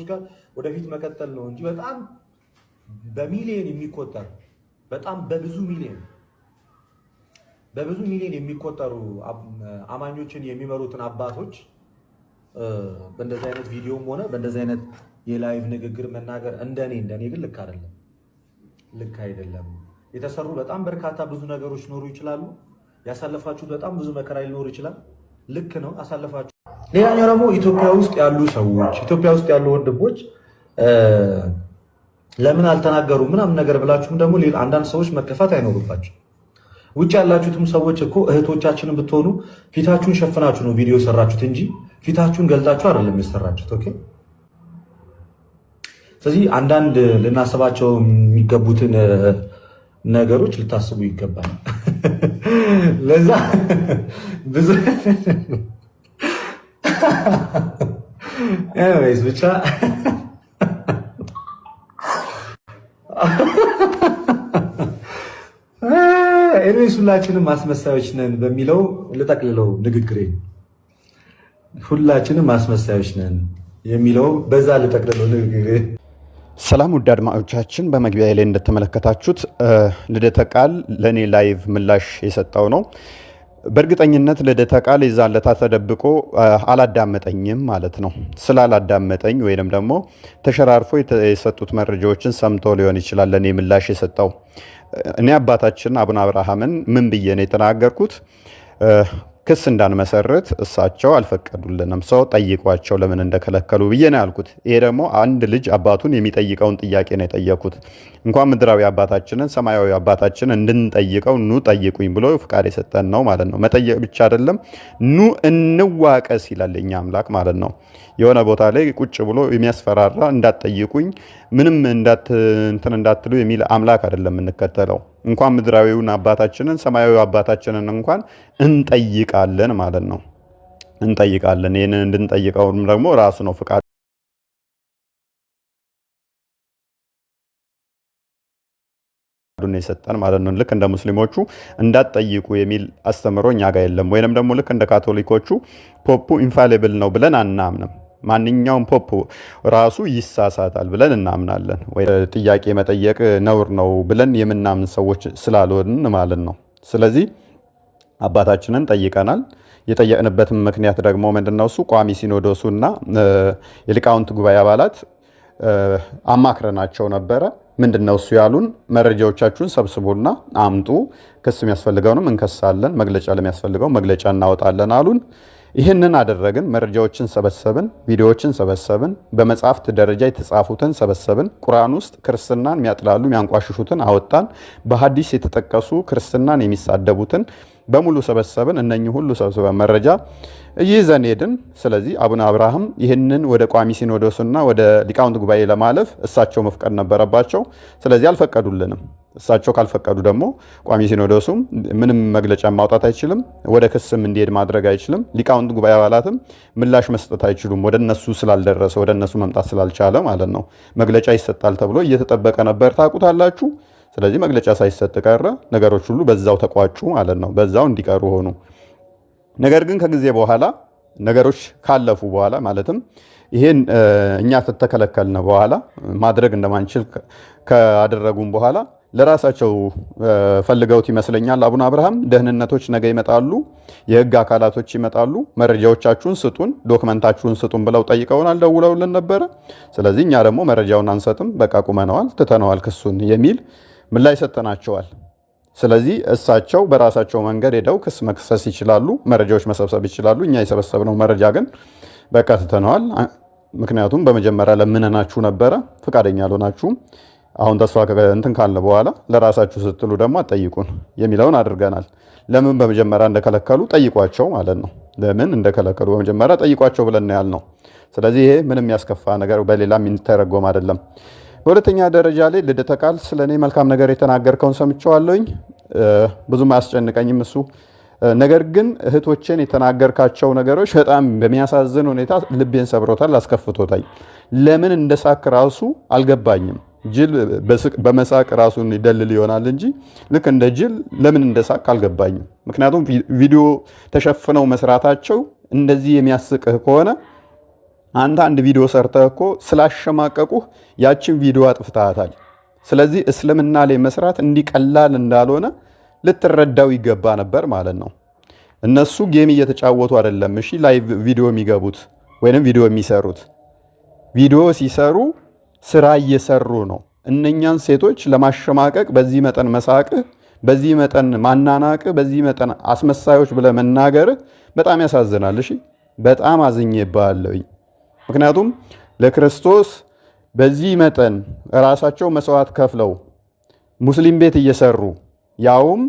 ጋር ወደፊት መቀጠል ነው እንጂ በጣም በሚሊዮን የሚቆጠር በጣም በብዙ ሚሊዮን የሚቆጠሩ አማኞችን የሚመሩትን አባቶች በእንደዚህ አይነት ቪዲዮም ሆነ በእንደዚህ አይነት የላይቭ ንግግር መናገር እንደኔ ግን ልክ አይደለም። የተሰሩ በጣም በርካታ ብዙ ነገሮች ኖሩ ይችላሉ። ያሳለፋችሁት በጣም ብዙ መከራ ሊኖር ይችላል። ልክ ነው፣ አሳለፋችሁ። ሌላኛው ደግሞ ኢትዮጵያ ውስጥ ያሉ ሰዎች፣ ኢትዮጵያ ውስጥ ያሉ ወንድሞች ለምን አልተናገሩ ምናምን ነገር ብላችሁም ደግሞ አንዳንድ ሰዎች መከፋት አይኖርባችሁ። ውጭ ያላችሁትም ሰዎች እኮ እህቶቻችንን ብትሆኑ ፊታችሁን ሸፍናችሁ ነው ቪዲዮ ሰራችሁት እንጂ ፊታችሁን ገልጣችሁ አይደለም የሰራችሁት። ኦኬ። ስለዚህ አንዳንድ ልናስባቸው የሚገቡትን ነገሮች ልታስቡ ይገባል። ለዛ ብዙ ኤኒዌይስ ብቻ ኤኒዌይስ ሁላችንም አስመሳዮች ነን በሚለው ልጠቅልለው ንግግሬን። ሁላችንም አስመሳዮች ነን የሚለው በዛ ልጠቅልለው ንግግሬን። ሰላም ውድ አድማጮቻችን፣ በመግቢያ ላይ እንደተመለከታችሁት ልደተ ቃል ለእኔ ላይቭ ምላሽ የሰጠው ነው። በእርግጠኝነት ልደተ ቃል የዛን ለታ ተደብቆ አላዳመጠኝም ማለት ነው። ስላላዳመጠኝ ወይንም ደግሞ ተሸራርፎ የሰጡት መረጃዎችን ሰምቶ ሊሆን ይችላል ለእኔ ምላሽ የሰጠው። እኔ አባታችን አቡነ አብርሃምን ምን ብዬ ነው የተናገርኩት? ክስ እንዳንመሰርት እሳቸው አልፈቀዱልንም። ሰው ጠይቋቸው ለምን እንደከለከሉ ብዬ ነው ያልኩት። ይሄ ደግሞ አንድ ልጅ አባቱን የሚጠይቀውን ጥያቄ ነው የጠየኩት። እንኳን ምድራዊ አባታችንን ሰማያዊ አባታችንን እንድንጠይቀው ኑ ጠይቁኝ ብሎ ፍቃድ የሰጠን ነው ማለት ነው። መጠየቅ ብቻ አይደለም፣ ኑ እንዋቀስ ይላል የኛ አምላክ ማለት ነው። የሆነ ቦታ ላይ ቁጭ ብሎ የሚያስፈራራ እንዳትጠይቁኝ ምንም እንትን እንዳትሉ የሚል አምላክ አይደለም የምንከተለው። እንኳን ምድራዊውን አባታችንን ሰማያዊ አባታችንን እንኳን እንጠይቃለን ማለት ነው። እንጠይቃለን። ይህንን እንድንጠይቀውም ደግሞ ራሱ ነው ፍቃድ የሰጠን ማለት ነው። ልክ እንደ ሙስሊሞቹ እንዳትጠይቁ የሚል አስተምሮ እኛ ጋር የለም። ወይንም ደግሞ ልክ እንደ ካቶሊኮቹ ፖፑ ኢንፋሊብል ነው ብለን አናምንም። ማንኛውም ፖፕ ራሱ ይሳሳታል ብለን እናምናለን። ወይ ጥያቄ መጠየቅ ነውር ነው ብለን የምናምን ሰዎች ስላልሆንን ማለት ነው። ስለዚህ አባታችንን ጠይቀናል። የጠየቅንበትም ምክንያት ደግሞ ምንድነው? እሱ ቋሚ ሲኖዶሱና የሊቃውንት ጉባኤ አባላት አማክረናቸው ነበረ። ምንድነው እሱ ያሉን? መረጃዎቻችሁን ሰብስቡና አምጡ፣ ክስ የሚያስፈልገውንም እንከሳለን፣ መግለጫ ለሚያስፈልገው መግለጫ እናወጣለን አሉን። ይህንን አደረግን። መረጃዎችን ሰበሰብን፣ ቪዲዮዎችን ሰበሰብን፣ በመጽሐፍት ደረጃ የተጻፉትን ሰበሰብን። ቁርአን ውስጥ ክርስትናን የሚያጥላሉ የሚያንቋሽሹትን አወጣን። በሐዲስ የተጠቀሱ ክርስትናን የሚሳደቡትን በሙሉ ሰበሰብን። እነኚህ ሁሉ ሰብስበን መረጃ ይዘን ሄድን። ስለዚህ አቡነ አብርሃም ይህንን ወደ ቋሚ ሲኖዶስና ወደ ሊቃውንት ጉባኤ ለማለፍ እሳቸው መፍቀድ ነበረባቸው። ስለዚህ አልፈቀዱልንም። እሳቸው ካልፈቀዱ ደግሞ ቋሚ ሲኖዶሱም ምንም መግለጫ ማውጣት አይችልም፣ ወደ ክስም እንዲሄድ ማድረግ አይችልም። ሊቃውንት ጉባኤ አባላትም ምላሽ መስጠት አይችሉም፣ ወደ እነሱ ስላልደረሰ ወደ እነሱ መምጣት ስላልቻለ ማለት ነው። መግለጫ ይሰጣል ተብሎ እየተጠበቀ ነበር፣ ታውቁታላችሁ። ስለዚህ መግለጫ ሳይሰጥ ቀረ። ነገሮች ሁሉ በዛው ተቋጩ ማለት ነው፣ በዛው እንዲቀሩ ሆኑ። ነገር ግን ከጊዜ በኋላ ነገሮች ካለፉ በኋላ ማለትም ይሄን እኛ ተተከለከልን በኋላ ማድረግ እንደማንችል ካደረጉም በኋላ ለራሳቸው ፈልገውት ይመስለኛል አቡነ አብርሃም ደህንነቶች ነገ ይመጣሉ፣ የህግ አካላቶች ይመጣሉ፣ መረጃዎቻችሁን ስጡን፣ ዶክመንታችሁን ስጡን ብለው ጠይቀውናል፣ ደውለውልን ነበረ። ስለዚህ እኛ ደግሞ መረጃውን አንሰጥም፣ በቃ ቁመነዋል፣ ትተነዋል ክሱን የሚል ምላሽ ሰጥተናቸዋል። ስለዚህ እሳቸው በራሳቸው መንገድ ሄደው ክስ መክሰስ ይችላሉ፣ መረጃዎች መሰብሰብ ይችላሉ። እኛ የሰበሰብነው መረጃ ግን በቃ ትተነዋል። ምክንያቱም በመጀመሪያ ለምነናችሁ ነበረ፣ ፈቃደኛ አልሆናችሁም። አሁን ተስፋ እንትን ካለ በኋላ ለራሳችሁ ስትሉ ደግሞ አትጠይቁን የሚለውን አድርገናል። ለምን በመጀመሪያ እንደከለከሉ ጠይቋቸው ማለት ነው። ለምን እንደከለከሉ በመጀመሪያ ጠይቋቸው ብለን ያልነው። ስለዚህ ይሄ ምንም ያስከፋ ነገር በሌላ የሚተረጎም አይደለም። በሁለተኛ ደረጃ ላይ ልደተ ቃል ስለኔ መልካም ነገር የተናገርከውን ሰምቼዋለሁኝ። ብዙም አያስጨንቀኝም እሱ። ነገር ግን እህቶችን የተናገርካቸው ነገሮች በጣም በሚያሳዝን ሁኔታ ልቤን ሰብሮታል፣ አስከፍቶታል። ለምን እንደሳክ ራሱ አልገባኝም። ጅል በመሳቅ ራሱን ይደልል ይሆናል እንጂ ልክ እንደ ጅል ለምን እንደሳቅ አልገባኝም። ምክንያቱም ቪዲዮ ተሸፍነው መስራታቸው እንደዚህ የሚያስቅህ ከሆነ አንተ አንድ ቪዲዮ ሰርተህ እኮ ስላሸማቀቁህ ያችን ቪዲዮ አጥፍተሃታል። ስለዚህ እስልምና ላይ መስራት እንዲቀላል እንዳልሆነ ልትረዳው ይገባ ነበር ማለት ነው። እነሱ ጌም እየተጫወቱ አይደለም እሺ ላይቭ ቪዲዮ የሚገቡት ወይንም ቪዲዮ የሚሰሩት። ቪዲዮ ሲሰሩ ስራ እየሰሩ ነው። እነኛን ሴቶች ለማሸማቀቅ በዚህ መጠን መሳቅህ፣ በዚህ መጠን ማናናቅህ፣ በዚህ መጠን አስመሳዮች ብለህ መናገርህ በጣም ያሳዝናል። እሺ በጣም አዝኜብሃለሁ። ምክንያቱም ለክርስቶስ በዚህ መጠን ራሳቸው መስዋዕት ከፍለው ሙስሊም ቤት እየሰሩ ያውም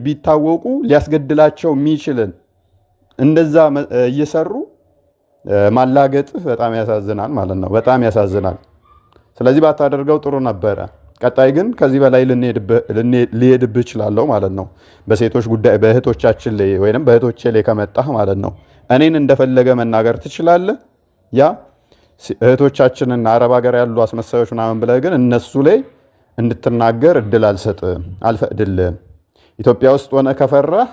ቢታወቁ ሊያስገድላቸው የሚችልን እንደዛ እየሰሩ ማላገጥህ በጣም ያሳዝናል ማለት ነው። በጣም ያሳዝናል። ስለዚህ ባታደርገው ጥሩ ነበረ። ቀጣይ ግን ከዚህ በላይ ሊሄድብህ እችላለሁ ማለት ነው። በሴቶች ጉዳይ በእህቶቻችን ላይ ወይንም በእህቶቼ ላይ ከመጣህ ማለት ነው። እኔን እንደፈለገ መናገር ትችላለህ። ያ እህቶቻችንን አረብ ሀገር ያሉ አስመሳዮች ምናምን ብለህ ግን እነሱ ላይ እንድትናገር እድል አልሰጥም፣ አልፈቅድልህም። ኢትዮጵያ ውስጥ ሆነ ከፈራህ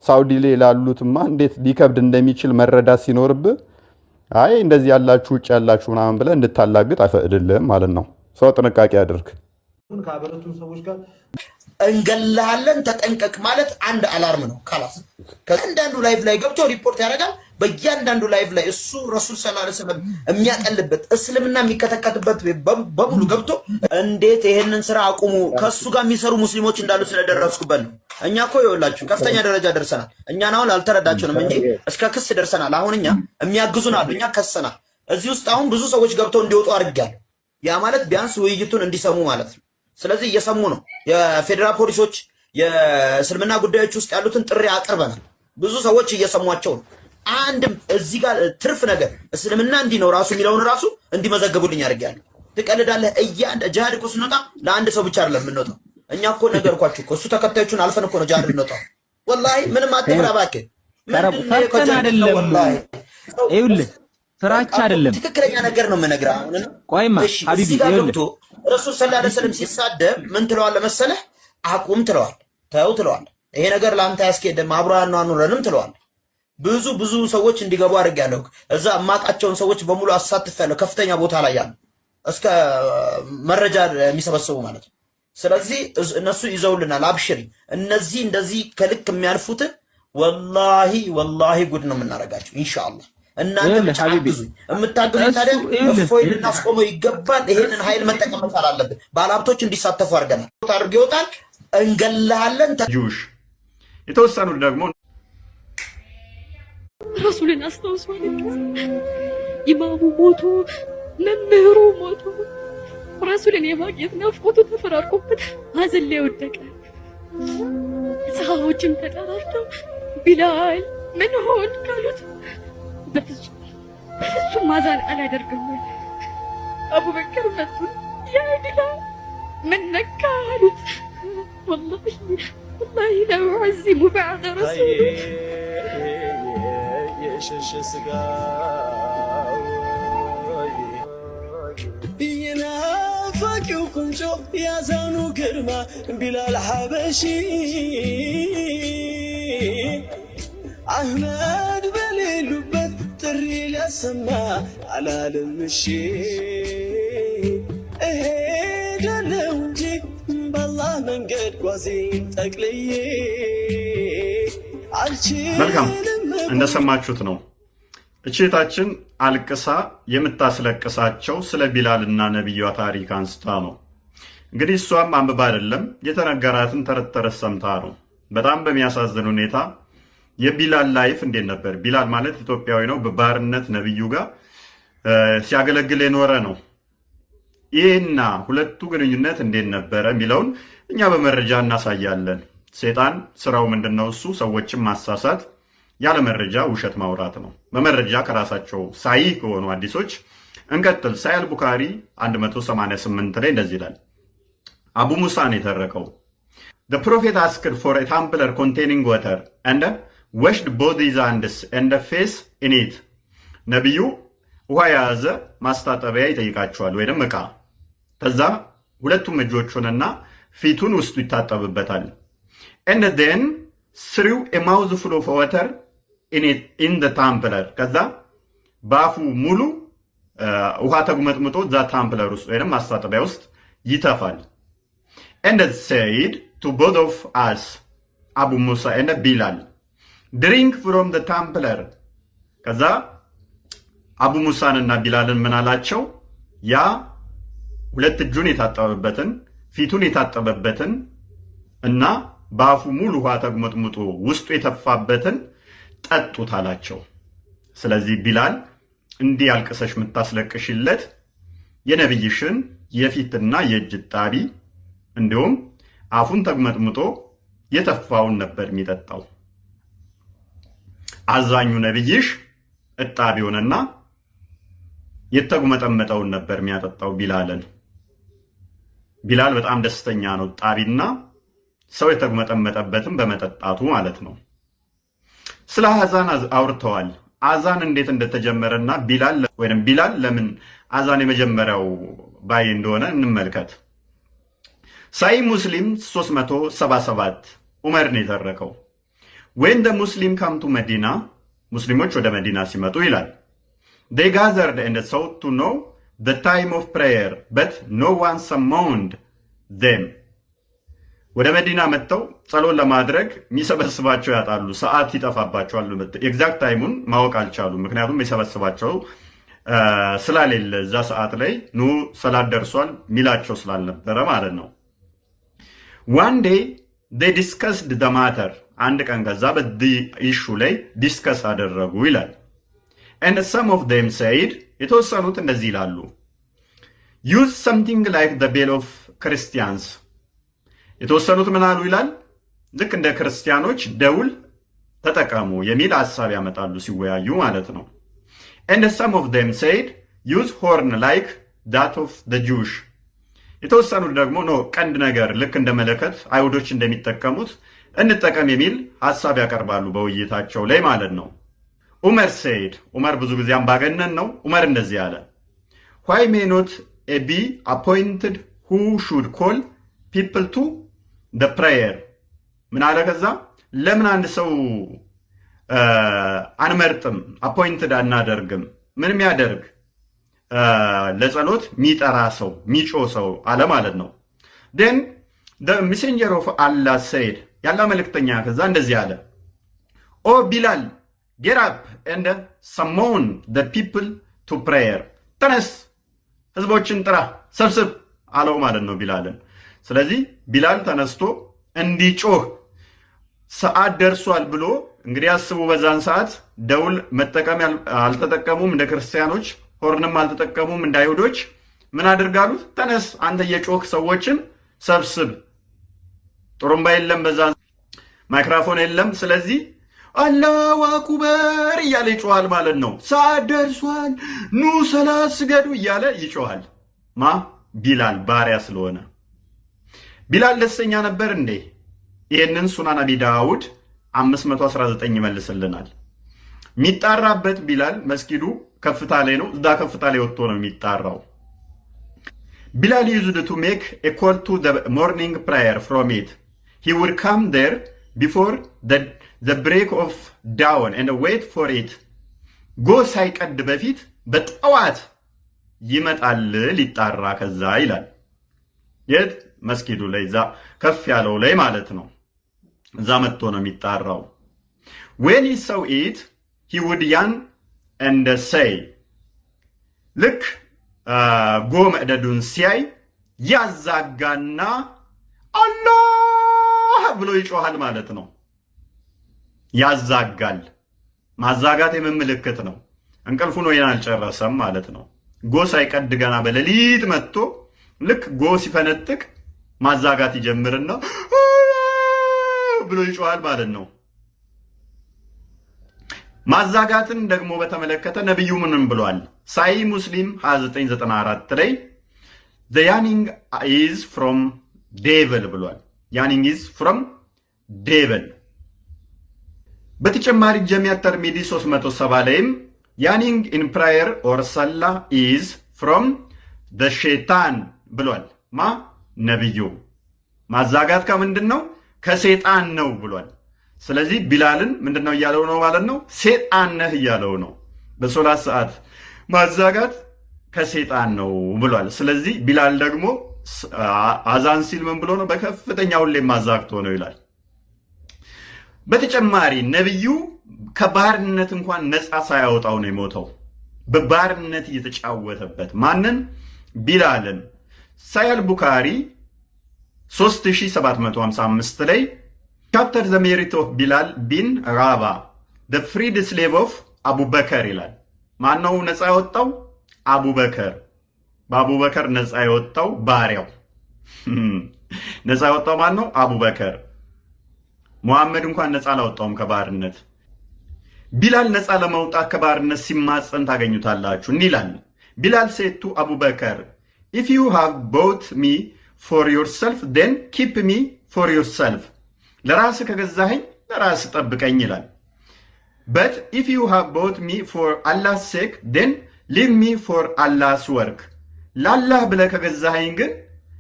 ሳውዲ ላይ ላሉትማ እንዴት ሊከብድ እንደሚችል መረዳት ሲኖርብህ አይ እንደዚህ ያላችሁ ውጭ ያላችሁ ምናምን ብለህ እንድታላግጥ አይፈቅድልህም ማለት ነው። ሰው ጥንቃቄ አድርግ። ከአበረቱን ሰዎች ጋር እንገላለን ተጠንቀቅ ማለት አንድ አላርም ነው። ካላስ ከእያንዳንዱ ላይቭ ላይ ገብቶ ሪፖርት ያደርጋል። በእያንዳንዱ ላይቭ ላይ እሱ ረሱል ሰለላሁ ዐለይሂ ወሰለም የሚያቀልበት እስልምና የሚከተከትበት በሙሉ ገብቶ እንዴት ይሄንን ስራ አቁሙ፣ ከሱ ጋር የሚሰሩ ሙስሊሞች እንዳሉ ስለደረስኩበት ነው። እኛ እኮ ይኸውላችሁ ከፍተኛ ደረጃ ደርሰናል። እኛን አሁን አልተረዳችሁንም እንጂ እስከ ክስ ደርሰናል። አሁን እኛ የሚያግዙን አሉ፣ እኛ ከሰናል። እዚህ ውስጥ አሁን ብዙ ሰዎች ገብተው እንዲወጡ አድርጋለሁ። ያ ማለት ቢያንስ ውይይቱን እንዲሰሙ ማለት ነው። ስለዚህ እየሰሙ ነው። የፌዴራል ፖሊሶች የእስልምና ጉዳዮች ውስጥ ያሉትን ጥሪ አቅርበናል። ብዙ ሰዎች እየሰሟቸው ነው። አንድም እዚህ ጋር ትርፍ ነገር እስልምና እንዲህ ነው ራሱ የሚለውን ራሱ እንዲመዘግቡልኝ አድርጌያለሁ። ትቀልዳለህ። ጂሃድ እኮ ስንወጣ ለአንድ ሰው ብቻ አይደለም የምንወጣው። እኛ እኮ ነገርኳችሁ እኮ እሱ ተከታዮቹን አልፈን እኮ ነው ጂሃድ የምንወጣው። ወላሂ ምንም አትፍራ እባክህ። ፈርተን አይደለም ይኸውልህ፣ ፍራቻ አይደለም፣ ትክክለኛ ነገር ነው የምነግርህ። አሁን ቆይማ ሀቢቢ ይኸውልህ ረሱል ሰለላሁ ዐለይሂ ወሰለም ሲሳደብ ምን ትለዋለህ መሰለህ? አቁም ትለዋለህ፣ ተው ትለዋለህ። ይሄ ነገር ለአንተ አያስኬድም፣ አብሮ ያኗኑረንም ትለዋለህ። ብዙ ሰዎች እንዲገቡ አድርጌያለሁ። እዛ የማውቃቸውን ሰዎች በሙሉ አሳትፌያለሁ። ከፍተኛ ቦታ ላይ ያሉ እስከ መረጃ የሚሰበስቡ ማለት ነው። ስለዚህ እነሱ ይዘውልናል። አብሽሪ። እነዚህ እንደዚህ ከልክ የሚያልፉትን ወላሂ ጉድ ነው የምናደርጋቸው ኢንሻአላህ። እናንተ ብቻ አግዙኝ። የምታግዙኝ ታዲያ እፎይን እናስቆመው ይገባል። ይሄንን ኃይል መጠቀም መቻል አለብን። ባለሀብቶች እንዲሳተፉ አድርገናል። አድርገ ይወጣል። እንገላለን። ጁሽ የተወሰኑ ደግሞ ረሱልን አስታውሷል። ኢማሙ ሞቶ፣ መምህሩ ሞቶ፣ ረሱልን የማግኘት ናፍቆቱ ተፈራርቆበት ሀዘን ላይ ወደቀ። ሰሃቦችም ተጠራርተው ቢላል ምን ሆን ካሉት በፍጹም ማዛን አላደርግም። አቡበከር መጡን፣ ያ ቢላል ምን ነካ አሉት። ወላሂ ለው ዐዚሙ በዕደ ረሱል የሸሸ ስጋ የናፋቂው ቁንጮ ያዛኑ ግርማ ቢላል ሐበሺ አህመድ በሌሉበት ጥሪ ሊያሰማ አላለም እሺ። እሄዳለሁ እንጂ በአላህ መንገድ ጓዜን ጠቅልዬ መልካም እንደሰማችሁት ነው። እቼታችን አልቅሳ የምታስለቅሳቸው ስለ ቢላልና ነቢዩ ታሪክ አንስታ ነው። እንግዲህ እሷም አንብባ አይደለም የተነገራትን ተረት ተረት ሰምታ ነው። በጣም በሚያሳዝን ሁኔታ የቢላል ላይፍ እንዴት ነበር? ቢላል ማለት ኢትዮጵያዊ ነው። በባርነት ነቢዩ ጋር ሲያገለግል የኖረ ነው። ይህና ሁለቱ ግንኙነት እንዴት ነበረ የሚለውን እኛ በመረጃ እናሳያለን። ሴጣን ስራው ምንድነው? እሱ ሰዎችን ማሳሳት፣ ያለ መረጃ ውሸት ማውራት ነው። በመረጃ ከራሳቸው ሳይ ከሆኑ አዲሶች እንቀጥል። ሳይል ቡካሪ 188 ላይ እንደዚህ ይላል። አቡ ሙሳን የተረከው the prophet asked for a tumbler containing water and washed both his hands and the face in it. ነቢዩ ውሃ የያዘ ማስታጠቢያ ይጠይቃቸዋል ወይም ዕቃ። ከዛ ሁለቱም እጆቹንና ፊቱን ውስጡ ይታጠብበታል። and then threw a mouthful of water in the tumbler. ከዛ ባፉ ሙሉ ውሃ ተጉመጥምጦ እዛ ታምፕለር ውስጥ ወይም ማስታጠቢያ ውስጥ ይተፋል። and said to both of us Abu Musa and Bilal drink from the tumbler ከዛ አቡ ሙሳንና ቢላልን ምን አላቸው? ያ ሁለት እጁን የታጠበበትን ፊቱን የታጠበበትን እና ባፉ ሙሉ ውሃ ተጉመጥምጦ ውስጡ የተፋበትን ጠጡት አላቸው። ስለዚህ ቢላል እንዲህ አልቅሰሽ የምታስለቅሽለት የነብይሽን የፊትና የእጅ ጣቢ እንዲሁም አፉን ተጉመጥምጦ የተፋውን ነበር የሚጠጣው። አዛኙ ነብይሽ እጣቢውንና የተጉመጠመጠውን ነበር የሚያጠጣው ቢላልን። ቢላል በጣም ደስተኛ ነው፣ ጣቢና ሰው የተጉመጠመጠበትን በመጠጣቱ ማለት ነው። ስለ አዛን አውርተዋል። አዛን እንዴት እንደተጀመረና ቢላል ለምን አዛን የመጀመሪያው ባይ እንደሆነ እንመልከት። ሳይ ሙስሊም 377 ዑመር ነው የተረከው። when the muslim come to medina ሙስሊሞች ወደ መዲና ሲመጡ ይላል they gathered and sought to know the time of prayer but no one summoned them ወደ መዲና መጥተው ጸሎት ለማድረግ የሚሰበስባቸው ያጣሉ። ሰዓት ይጠፋባቸዋል። ኤግዛክት ታይሙን ማወቅ አልቻሉም። ምክንያቱም የሚሰበስባቸው ስላሌለ እዛ ሰዓት ላይ ኑ ሰላት ደርሷል ሚላቸው ስላልነበረ ማለት ነው። one day they discussed the matter አንድ ቀን ከዛ በዚህ ኢሹ ላይ ዲስከስ አደረጉ ይላል። and some of them said የተወሰኑት እንደዚህ ይላሉ use something like the bell of Christians የተወሰኑት ምን አሉ ይላል ልክ እንደ ክርስቲያኖች ደውል ተጠቀሙ የሚል ሐሳብ ያመጣሉ ሲወያዩ ማለት ነው። and some of them said use horn like that of the Jews የተወሰኑት ደግሞ ነው ቀንድ ነገር ልክ እንደ መለከት አይሁዶች እንደሚጠቀሙት እንጠቀም የሚል ሐሳብ ያቀርባሉ በውይይታቸው ላይ ማለት ነው። ዑመር said ዑመር ብዙ ጊዜ አምባገነን ነው። ዑመር እንደዚህ አለ why may not a be appointed who should call people to the prayer ምን አለ ከዛ ለምን አንድ ሰው አንመርጥም አፖይንትድ አናደርግም ምንም ያደርግ ለጸሎት ሚጠራ ሰው ሚጮ ሰው አለ ማለት ነው። then the messenger of Allah said ያላ መልእክተኛ ከዛ እንደዚህ አለ ኦ ቢላል get up and summon the people to prayer ተነስ ህዝቦችን ጥራ ሰብስብ አለው ማለት ነው ቢላልን። ስለዚህ ቢላል ተነስቶ እንዲጮህ ሰዓት ደርሷል ብሎ እንግዲህ አስቡ በዛን ሰዓት ደውል መጠቀም አልተጠቀሙም እንደ ክርስቲያኖች፣ ሆርንም አልተጠቀሙም እንደ አይሁዶች። ምን አድርጋሉት? ተነስ አንተ የጮህ ሰዎችን ሰብስብ። ጥሩምባ የለም በዛን ማይክሮፎን የለም። ስለዚህ አላሁ አክበር እያለ ይጮሃል ማለት ነው። ሰዓት ደርሷል ኑ ሰላት ስገዱ እያለ ይጮሃል። ማ ቢላል ባሪያ ስለሆነ። ቢላል ደስተኛ ነበር እንዴ? ይህንን ሱናን አቢ ዳውድ 519 ይመልስልናል። የሚጣራበት ቢላል መስጊዱ ከፍታ ላይ ነው። እዛ ከፍታ ላይ ወጥቶ ነው የሚጣራው። ቢላል used to make a call to the morning prayer from it. He would come there before the break of dawn and wait for it. ጎህ ሳይቀድ በፊት በጠዋት ይመጣል ሊጣራ ከዛ ይላል። የት መስጊዱ ላይ እዛ ከፍ ያለው ላይ ማለት ነው። እዛ መጥቶ ነው የሚጣራው። when he saw it he would yawn and say ልክ ጎህ መዕደዱን ሲያይ ያዛጋና አላህ ብሎ ይጮሃል ማለት ነው። ያዛጋል። ማዛጋት የምልክት ነው። እንቅልፉ ነው ያልጨረሰም ማለት ነው። ጎህ ሳይቀድ ገና በሌሊት መጥቶ ልክ ጎህ ሲፈነጥቅ ማዛጋት ይጀምርና ብሎ ይጮሃል ማለት ነው። ማዛጋትን ደግሞ በተመለከተ ነብዩ ምንም ብሏል? ሳይ ሙስሊም 2994 ላይ the yawning is from devil ብሏል። yawning is from devil። በተጨማሪ ጀሚዓ ተርሚዚ 370 ላይም yawning in prayer or salah is from the shaitan ብሏል። ማ ነብዩ ማዛጋት ከምንድን ነው? ከሰይጣን ነው ብሏል። ስለዚህ ቢላልን ምንድነው እያለው ነው ማለት ነው? ሰይጣን ነህ እያለው ነው። በሶላት ሰዓት ማዛጋት ከሴጣን ነው ብሏል። ስለዚህ ቢላል ደግሞ አዛን ሲል ምን ብሎ ነው? በከፍተኛ ሁሌም አዛግቶ ነው ይላል። በተጨማሪ ነብዩ ከባርነት እንኳን ነፃ ሳያወጣው ነው የሞተው። በባርነት እየተጫወተበት ማንን? ቢላልን። ሳያል ቡካሪ 3755 ላይ ቻፕተር ዘ ሜሪት ኦፍ ቢላል ቢን ራባ the freed slave of አቡበከር ይላል። ማነው ነፃ ያወጣው? አቡበከር። በአቡበከር ነፃ ያወጣው ባሪያው ነፃ ያወጣው ማን ነው? አቡበከር። ሙሐመድ እንኳን ነፃ አላወጣውም ከባርነት። ቢላል ነፃ ለመውጣት ከባርነት ሲማፀን ታገኙታላችሁ። እንዲህ ይላል ቢላል said to አቡበከር if you have bought me for yourself then keep me for yourself ለራስ ከገዛኸኝ ለራስ ጠብቀኝ ይላል። but if you have bought me for Allah's sake then leave me for Allah's work ለአላህ ብለህ ከገዛኸኝ ግን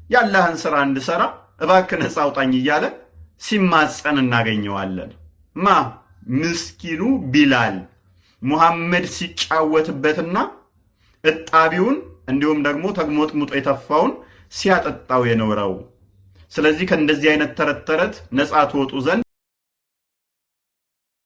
የአላህን ስራ እንድሰራ እባክህ ነፃ አውጣኝ እያለ ሲማፀን እናገኘዋለን። ማ ምስኪኑ ቢላል ሙሐመድ ሲጫወትበትና እጣቢውን እንዲሁም ደግሞ ተግሞጥሙጦ የተፋውን ሲያጠጣው የኖረው። ስለዚህ ከእንደዚህ አይነት ተረት ተረት ነፃ ትወጡ ዘንድ